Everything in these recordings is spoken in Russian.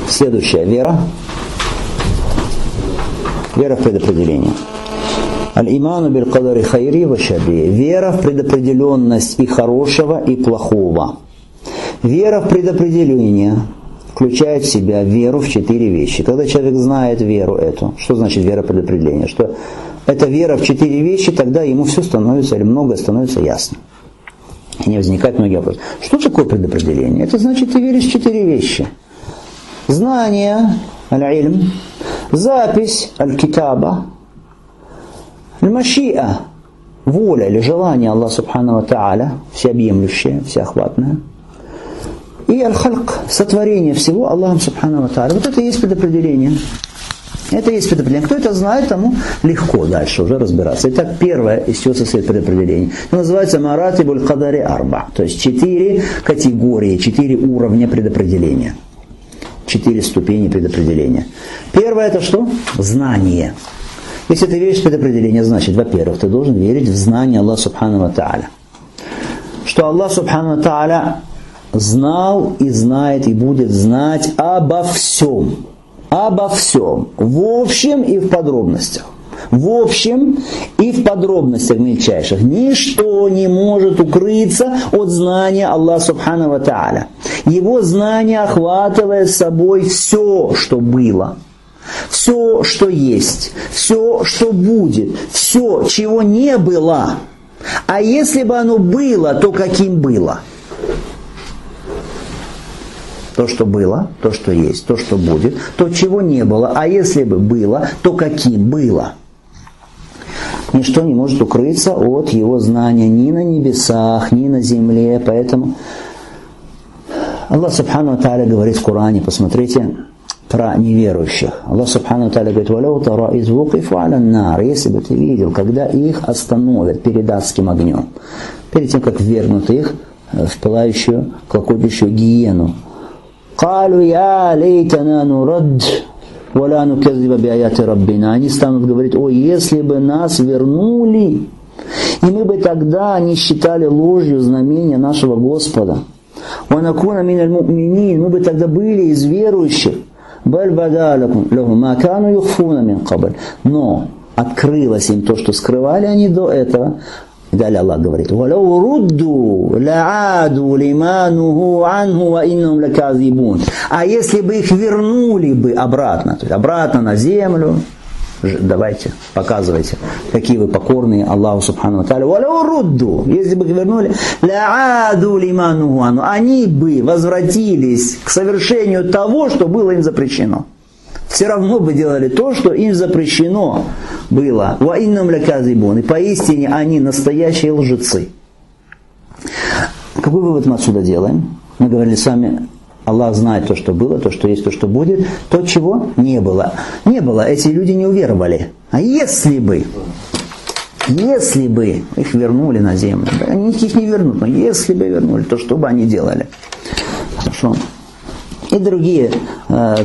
Следующая вера. Вера в предопределение. Аль-иману биль-кадари хайри ва шарри. Вера в предопределенность и хорошего, и плохого. Вера в предопределение включает в себя веру в 4 вещи. Когда человек знает веру эту, что значит вера в предопределение? Что это вера в 4 вещи, тогда ему все становится, или многое становится ясно. И не возникает многие вопросы. Что такое предопределение? Это значит, ты веришь в 4 вещи. Знание, аль-ильм, запись, аль-китаба, аль-машиа, воля или желание Аллаха Субхану ва Тааля, всеобъемлющее, всеохватное, и аль-хальк, сотворение всего Аллахом Субхану ва Тааля. Вот это и есть предопределение. Это и есть предопределение. Кто это знает, тому легко дальше уже разбираться. Итак, первое, из чего состоит предопределение. Это называется маратибуль кадари арба. То есть 4 категории, 4 уровня предопределения. 4 ступени предопределения. Первое это что? Знание. Если ты веришь в предопределение, значит, во-первых, ты должен верить в знание Аллаха Субхану ва Тааля. Что Аллах Субхану ва Тааля знал и знает и будет знать обо всем. Обо всем. В общем и в подробностях. В общем и в подробностях мельчайших. Ничто не может укрыться от знания Аллаха Субхану ва Тааля. Его знание охватывает собой все, что было. Все, что есть. Все, что будет. Все, чего не было. А если бы оно было, то каким было? То, что было, то, что есть, то, что будет, то, чего не было. А если бы было, то каким было? Ничто не может укрыться от его знания ни на небесах, ни на земле. Поэтому Аллах Субхану ва Тааля говорит в Коране, посмотрите, про неверующих. Аллах Субхану ва Тааля говорит: «Валяу тара из вукифу аля нар». Если бы ты видел, когда их остановят перед адским огнем, перед тем, как ввергнут их в пылающую, клокочущую гиену. «Калу я лейтана нурад, валя нуказзиба биаяти раббина». Они станут говорить: «О, если бы нас вернули, и мы бы тогда не считали ложью знамения нашего Господа. Ва накуна миналь му'минин». Мы бы тогда были из верующих. «Баль бада лахум ма кану юхфуна мин кабль». Но открылось им то, что скрывали они до этого. И далее Аллах говорит: «Валяу рудду лааду лимануху анху ва иннахум лаказибун». А если бы их вернули бы обратно, то есть обратно на землю, давайте, показывайте, какие вы покорные Аллаху Субхану ва Тааля. «Валяу рудду», если бы их вернули, лааду лимануху анху, они бы возвратились к совершению того, что было им запрещено. Все равно бы делали то, что им запрещено было. «Ва иннахум лаказибун». И поистине они настоящие лжецы. Какой вывод мы отсюда делаем? Мы говорили с вами, Аллах знает то, что было, то, что есть, то, что будет, то, чего не было. Не было, эти люди не уверовали. А если бы их вернули на землю, да, они их не вернут, но если бы вернули, то что бы они делали? Хорошо. И другие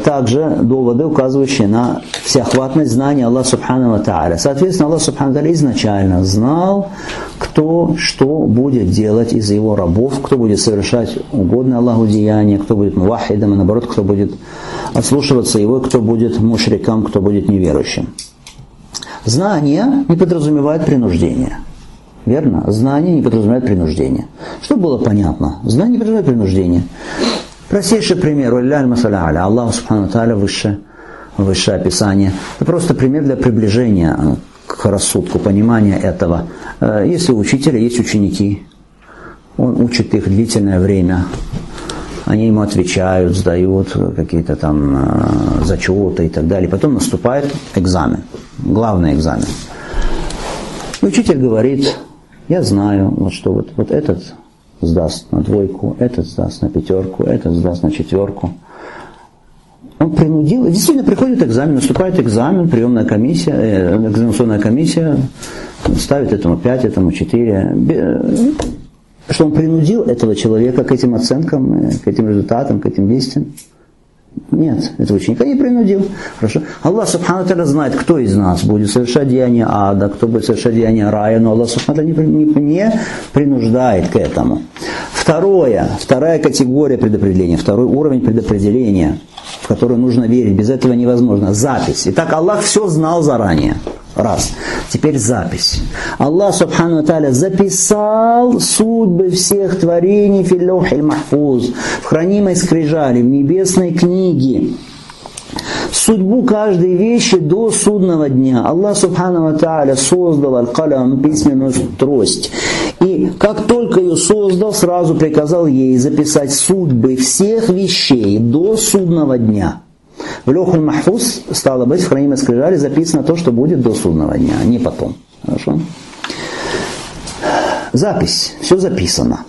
также доводы, указывающие на всеохватность знания Аллаха Субхану ва Тааля. Соответственно, Аллах Субхану ва Тааля изначально знал, кто что будет делать из его рабов, кто будет совершать угодное Аллаху деяния, кто будет мувахидом, и наоборот, кто будет отслушиваться его, кто будет мушриком, кто будет неверующим. Знание не подразумевает принуждение. Верно? Знание не подразумевает принуждение. Чтобы было понятно, знание не подразумевает принуждение. Простейший пример. Аллах Субхану ва Тааля высшее описание. Это просто пример для приближения к рассудку, понимания этого. Если у учителя есть ученики, он учит их длительное время, они ему отвечают, сдают какие-то там зачеты и так далее. Потом наступает экзамен, главный экзамен. И учитель говорит: я знаю, что вот этот сдаст на 2, этот сдаст на 5, этот сдаст на 4. Он принудил, и действительно приходит экзамен, наступает экзамен, приемная комиссия, экзаменационная комиссия ставит этому 5, этому 4. Что он принудил этого человека к этим оценкам, к этим результатам, к этим действиям? Нет, этого ученика не принудил. Хорошо. Аллах Субхану Тааля знает, кто из нас будет совершать деяние ада, кто будет совершать деяние рая, но Аллах Субхану Тааля не принуждает к этому. Вторая категория предопределения, второй уровень предопределения, в который нужно верить, без этого невозможно. Запись. Итак, Аллах все знал заранее. Раз. Теперь запись. Аллах Субхану Тааля записал судьбы всех творений фил лаухиль махфуз, в хранимой скрижали, в небесной книге. Судьбу каждой вещи до судного дня. Аллах Субхану Тааля создал аль-калам, письменную трость. И как только ее создал, сразу приказал ей записать судьбы всех вещей до судного дня. В лаухиль махфуз, стало быть, в хранимой скрижали записано то, что будет до судного дня, а не потом. Хорошо? Запись. Все записано.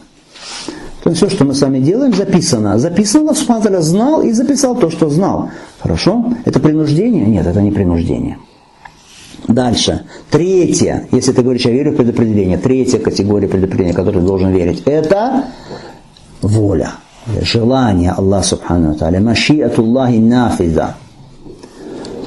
То есть все, что мы с вами делаем, записано. Записано, Аллах Субхану Тааля знал и записал то, что знал. Хорошо? Это принуждение? Нет, это не принуждение. Дальше. Третье, если ты говоришь, я верю в предопределение, третья категория предопределения, которой ты должен верить, это воля. Желание Аллаха Субхану Тааля. Машиатуллахи нафиза.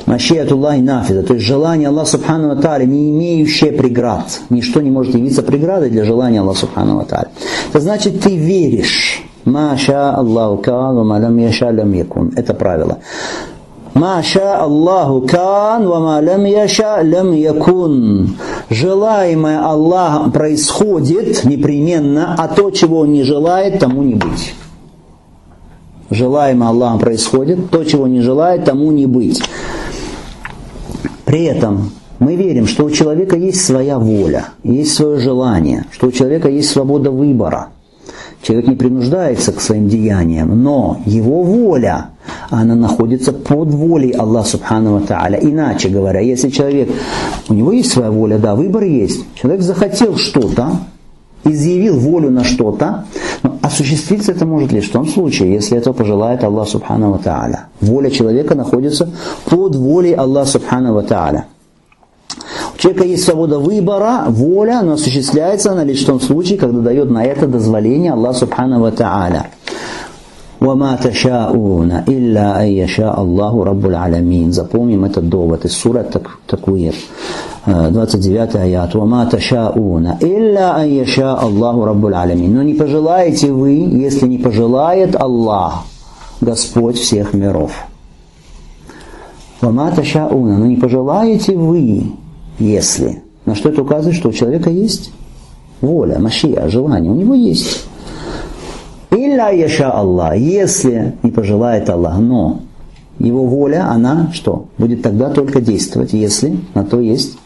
Машиатуллахи нафиза. То есть желание Аллаха Субхану Тааля, не имеющее преград. Ничто не может явиться преградой для желания Аллаха Субхану Тааля. Это значит, ты веришь. Маша Аллаху кан, ва ма лам яша лам якун. Это правило. Маша Аллаху кан, ва ма лам яша лам якун. Желаемое Аллахом происходит непременно, а то, чего Он не желает, тому не быть. Желаемое Аллахом происходит, то, чего не желает, тому не быть. При этом мы верим, что у человека есть своя воля, есть свое желание, что у человека есть свобода выбора. Человек не принуждается к своим деяниям, но его воля, она находится под волей Аллаха Субхану Тааля. Иначе говоря, если человек, у него есть своя воля, да, выбор есть, человек захотел что-то, изъявил волю на что-то, но осуществиться это может лишь в том случае, если это пожелает Аллах Субхану Тааля. Воля человека находится под волей Аллаха Субхану Тааля. У человека есть свобода выбора, воля, но осуществляется она лишь в том случае, когда дает на это дозволение Аллах Субхану Тааля. وَمَا تَشَاءُونَ إِلَّا أَن يَشَاءَ اللَّهُ رَبُّ الْعَالَمِينَ. Запомним этот довод из суры Таквир. 29 аят. وَمَا تَشَاءُونَ إِلَّا أَن يَشَاءَ اللَّهُ رَبُّ الْعَالَمِينَ. Но не пожелаете вы, если не пожелает Аллах, Господь всех миров. وَمَا تَشَاءُونَ. Но не пожелаете вы, если. На что это указывает? Что у человека есть воля, машия, желание. У него есть. Илля яша Аллах, если не пожелает Аллах, но его воля, она что? Будет тогда только действовать, если на то есть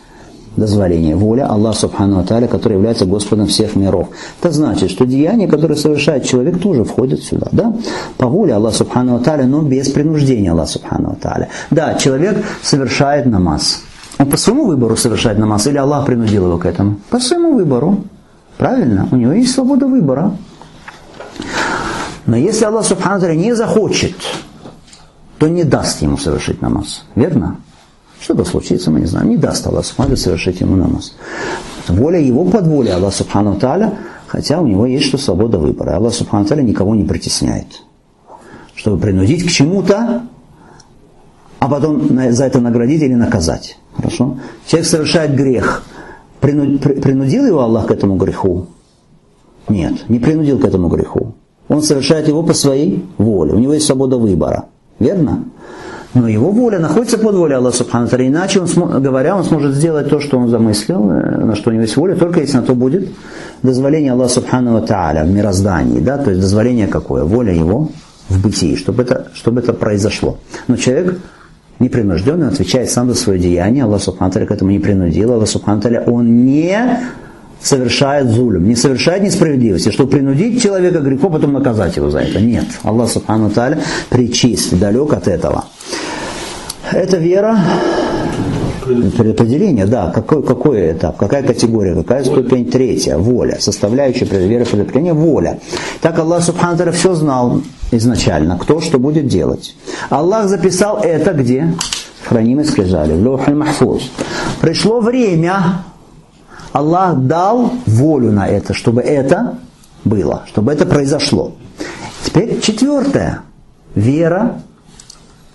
дозволение. Воля Аллаха Субхану Тааля, который является Господом всех миров. Это значит, что деяния, которые совершает человек, тоже входят сюда. Да? По воле Аллаха Субхану Тааля, но без принуждения Аллаха Субхану Тааля. Да, человек совершает намаз. Он по своему выбору совершает намаз, или Аллах принудил его к этому? По своему выбору. Правильно? У него есть свобода выбора. Но если Аллах Субхану Тааля не захочет, то не даст ему совершить намаз. Верно? Что-то случится, мы не знаем. Не даст Аллах Субхану Тааля совершить ему намаз. Воля его под волей Аллаха Субхану Тааля, хотя у него есть что свобода выбора. Аллах Субхану Тааля никого не притесняет. Чтобы принудить к чему-то, а потом за это наградить или наказать. Хорошо? Человек совершает грех. Принудил его Аллах к этому греху? Нет, не принудил к этому греху. Он совершает его по своей воле. У него есть свобода выбора. Верно? Но его воля находится под волей Аллаха Субхану Тааля. Иначе, он сможет сделать то, что он замыслил, на что у него есть воля, только если на то будет дозволение Аллаха Субхану Тааля в мироздании. Да? То есть дозволение какое? Воля его в бытии, чтобы это произошло. Но человек непринужденный отвечает сам за свое деяние. Аллах Субхану Тааля к этому не принудил. Аллах Субхану Тааля, он не совершает зулюм, не совершает несправедливости, чтобы принудить человека к греху, потом наказать его за это. Нет. Аллах Субхану Тааля пречист, далек от этого. Это вера, предопределение, да. Какой этап, какая категория, какая ступень? Третья. Воля. Составляющая веры предопределения — воля. Так Аллах Субхану Тааля все знал изначально, кто что будет делать. Аллах записал это где? В хранимой скрижали, в лаухиль махфуз. Пришло время, Аллах дал волю на это, чтобы это было, чтобы это произошло. Теперь четвертое. Вера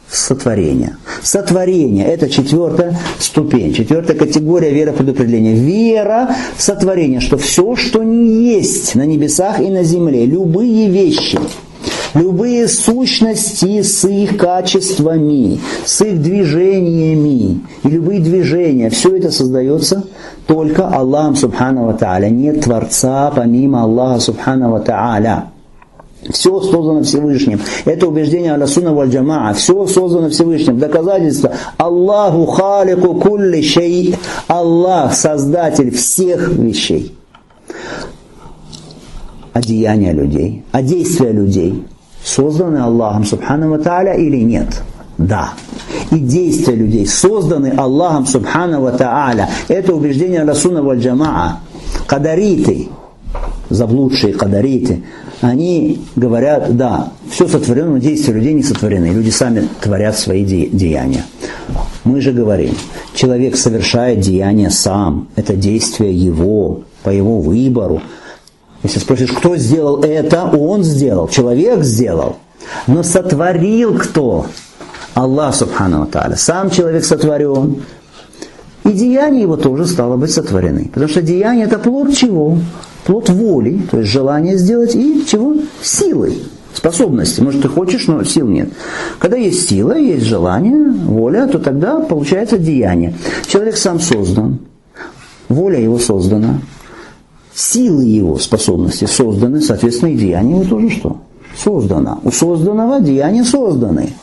сотворения. Сотворение – это 4-я ступень, 4-я категория веропредопределения. Вера в сотворение, что все, что не есть на небесах и на земле, любые вещи, любые сущности с их качествами, с их движениями, и любые движения, все это создается только Аллахом Субхану ва Тааля. Нет Творца помимо Аллаха Субхану ва Тааля. Все создано Всевышним. Это убеждение Ахлю-Сунна валь Джамаа. Все создано Всевышним. Доказательство. Аллаху халику кулли шей. Аллах создатель всех вещей. А деяния людей, а действия людей созданы Аллахом Субхану ва Тааля или нет? Да. И действия людей созданы Аллахом Субхану ва Тааля. Это убеждение Ахлю-Сунна валь Джамаа. Кадариты, заблудшие кадариты, они говорят, да, все сотворено, но действия людей не сотворены. Люди сами творят свои деяния. Мы же говорим, человек совершает деяния сам. Это действие его, по его выбору. Если спросишь, кто сделал это, он сделал, человек сделал. Но сотворил кто? Аллах Субхану ва Тааля. Сам человек сотворен. И деяния его тоже стало быть сотворены. Потому что деяние – это плод чего? Плод воли, то есть желание сделать, и чего? Силы, способности. Может, ты хочешь, но сил нет. Когда есть сила, есть желание, воля, то тогда получается деяние. Человек сам создан, воля его создана, силы его, способности созданы, соответственно, и деяние его тоже что? Создано. У созданного деяния созданы.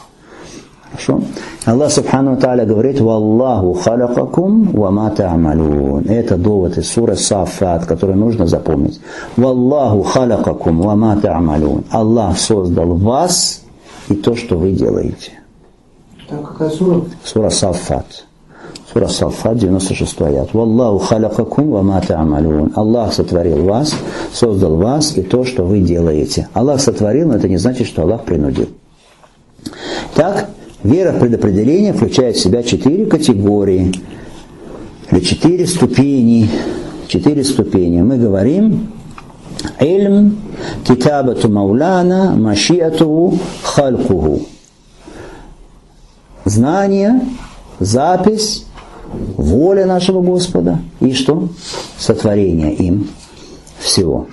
Хорошо? Аллах Субхану ва Тааля говорит: «Валлаху халакакум ва ма та'малун». Это довод из суры Саффат, который нужно запомнить. «Валлаху халакакум ва ма та'малун». Аллах создал вас и то, что вы делаете. Там какая сура? Сура Саффат. Сура Саффат, 96 аят. «Валлаху халакакум ва ма та'малун». Аллах сотворил вас, создал вас и то, что вы делаете. Аллах сотворил, но это не значит, что Аллах принудил. Так, вера в предопределение включает в себя 4 категории, или 4 ступени. 4 ступени. Мы говорим: «Ильм, китабату мауляна, машиату, халькуху». Знание, запись, воля нашего Господа и что? Сотворение им всего.